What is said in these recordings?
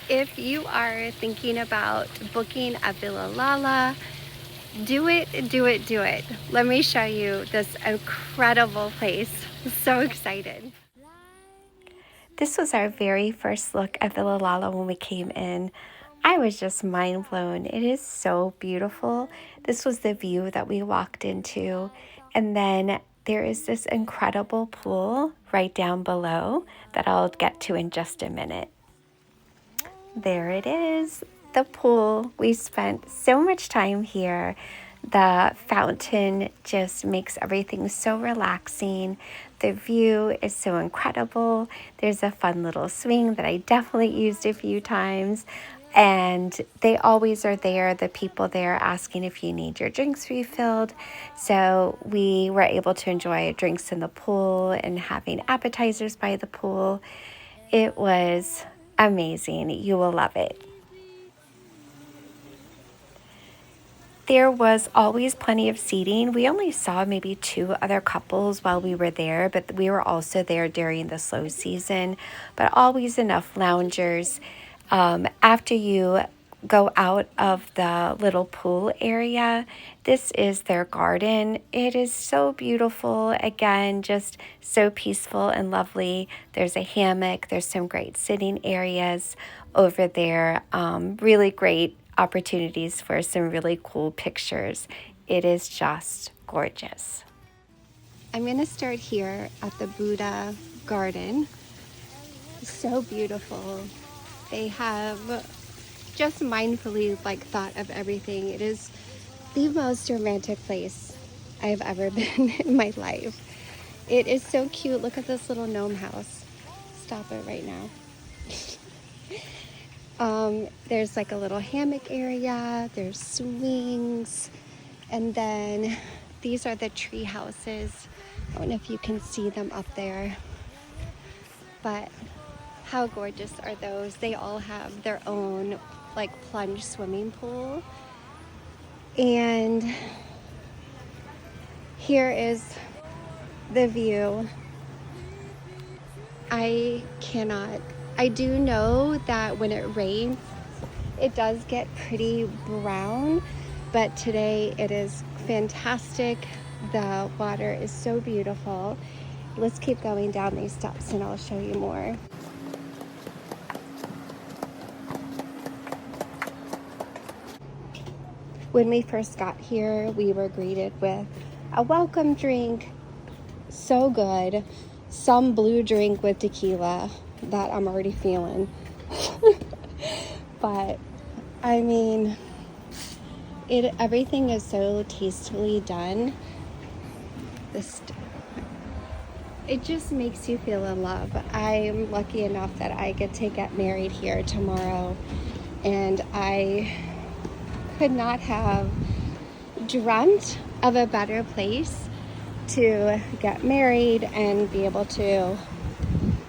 If you are thinking about booking a Villa LaLa, do it, do it, do it. Let me show you this incredible place. So excited. This was our very first look at Villa LaLa when we came in. I was just mind blown. It is so beautiful. This was the view that we walked into. And then there is this incredible pool right down below that I'll get to in just a minute. There it is, the pool. We spent so much time here. The fountain just makes everything so relaxing. The view is so incredible. There's a fun little swing that I definitely used a few times. And they always are there, the people there, asking if you need your drinks refilled. So we were able to enjoy drinks in the pool and having appetizers by the pool. It was amazing. You will love it. There was always plenty of seating. We only saw maybe 2 other couples while we were there, but we were also there during the slow season, but always enough loungers. After you go out of the little pool area, this is their garden. It is so beautiful. Again, just so peaceful and lovely. There's a hammock. There's some great sitting areas over there. Really great opportunities for some really cool pictures. It is just gorgeous. I'm going to start here at the Buddha garden. So beautiful. They have just mindfully thought of everything. It is the most romantic place I've ever been in my life. It is so cute. Look at this little gnome house. Stop it right now. There's a little hammock area, there's swings, and then these are the tree houses. I don't know if you can see them up there, but how gorgeous are those? They all have their own plunge swimming pool. And here is the view. I do know that when it rains, it does get pretty brown, but today it is fantastic. The water is so beautiful. Let's keep going down these steps and I'll show you more. When we first got here, we were greeted with a welcome drink. So good. Some blue drink with tequila that I'm already feeling. But I mean, everything is so tastefully done. It just makes you feel in love. I'm lucky enough that I get to get married here tomorrow, and I could not have dreamt of a better place to get married and be able to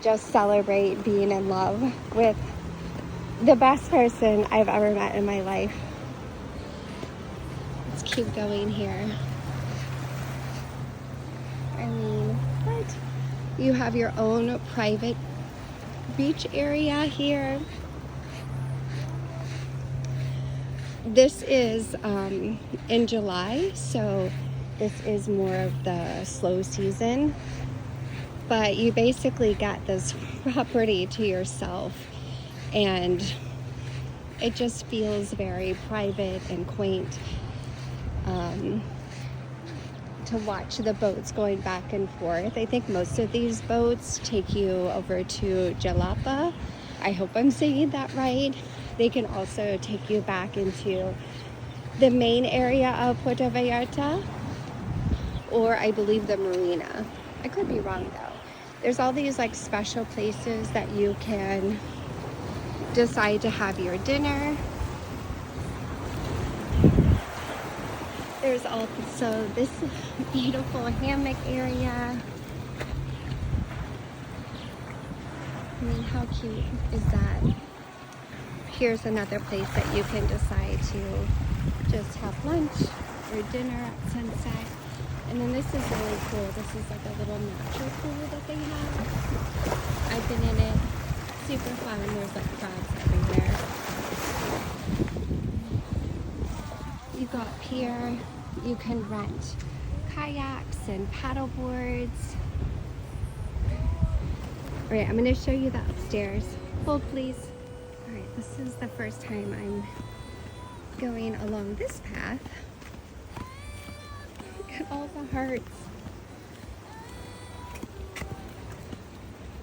just celebrate being in love with the best person I've ever met in my life. Let's keep going here. I mean, what? You have your own private beach area here. This is in July, so this is more of the slow season, but you basically got this property to yourself, and it just feels very private and quaint. To watch the boats going back and forth. I think most of these boats take you over to Jalapa. I hope I'm saying that right. They can also take you back into the main area of Puerta Vallarta, or I believe the marina. I could be wrong though. There's all these special places that you can decide to have your dinner. There's also this beautiful hammock area. I mean, how cute is that? Here's another place that you can decide to just have lunch or dinner at sunset. And then this is really cool. This is a little natural pool that they have. I've been in it. Super fun. There's crabs everywhere. here. You can rent kayaks and paddle boards. All right, I'm gonna show you the upstairs. Hold please. All right, this is the first time I'm going along this path. Look at all the hearts.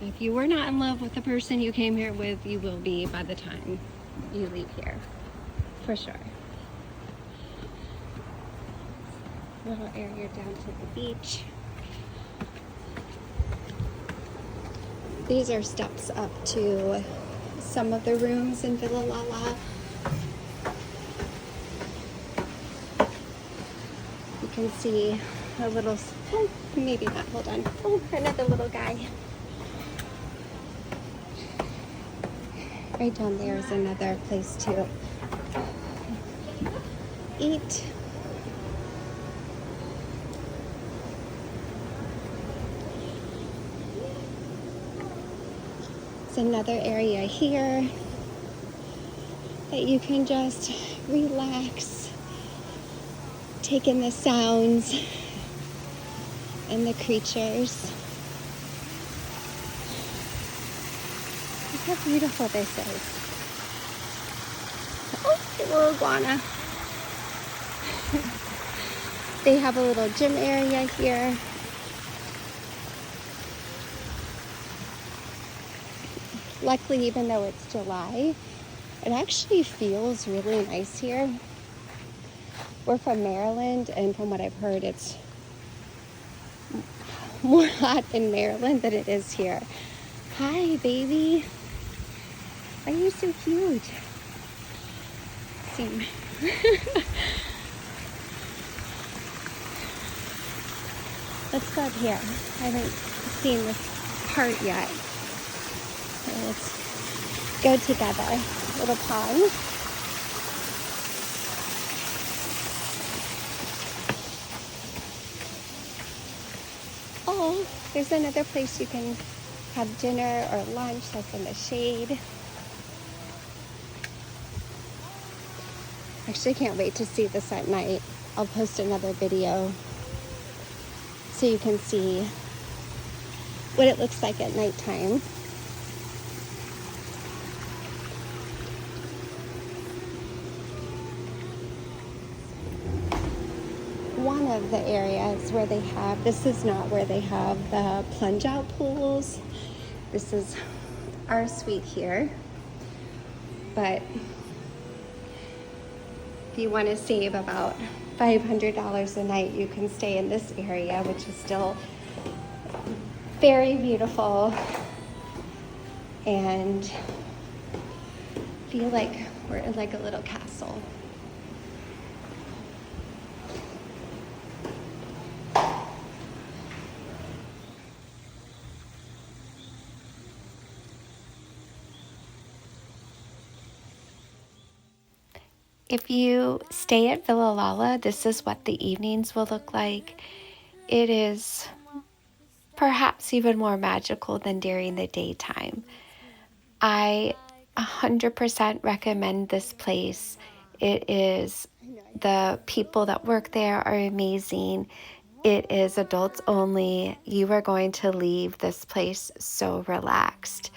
If you were not in love with the person you came here with, you will be by the time you leave here, for sure. Little area down to the beach. These are steps up to some of the rooms in Villa LaLa. You can see a little, oh, maybe not, hold on. Oh, another little guy. Right down there is another place to eat. It's another area here that you can just relax, take in the sounds and the creatures. Look how beautiful this is. Oh, a little iguana. They have a little gym area here. Luckily, even though it's July, it actually feels really nice here. We're from Maryland, and from what I've heard, it's more hot in Maryland than it is here. Hi, baby. Why are you so cute? Same. Let's go up here. I haven't seen this part yet. So let's go together. Little pond. Oh, there's another place you can have dinner or lunch, like in the shade. Actually, can't wait to see this at night. I'll post another video so you can see what it looks like at nighttime. One of the areas where they have, this is not where they have the plunge out pools. This is our suite here. But if you want to save about $500 a night, you can stay in this area, which is still very beautiful, and feel like we're in like a little castle. If you stay at Villa LaLa, this is what the evenings will look like. It is perhaps even more magical than during the daytime. I 100% recommend this place. It is, the people that work there are amazing. It is adults only. You are going to leave this place so relaxed.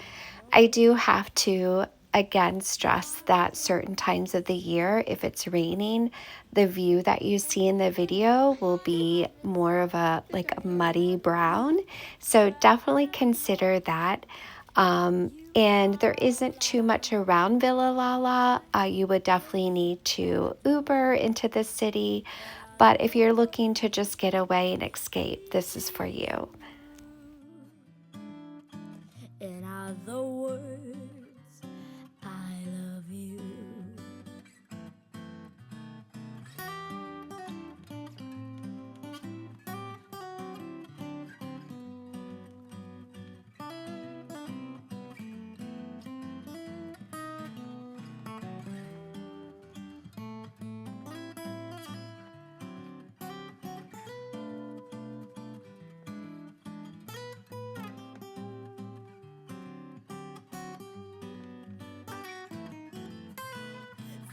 I do have to again stress that certain times of the year, if it's raining, the view that you see in the video will be more of a muddy brown. So definitely consider that. And there isn't too much around Villa LaLa. You would definitely need to Uber into the city. But if you're looking to just get away and escape, this is for you. In other words, I love you.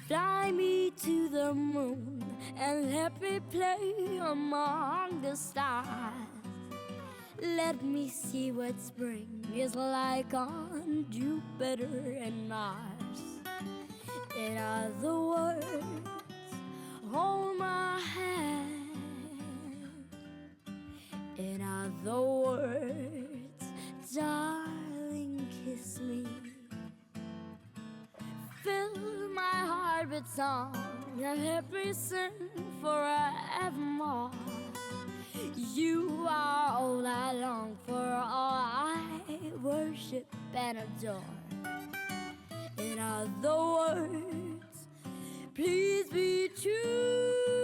Fly me to the moon, and let me play among the stars. Let me see what spring is like on Jupiter and Mars. In other words, hold my hand. In other words, darling, kiss me. Fill my heart with song and let me sing forevermore. You are all I long for, all I worship and adore. In other words, please be true.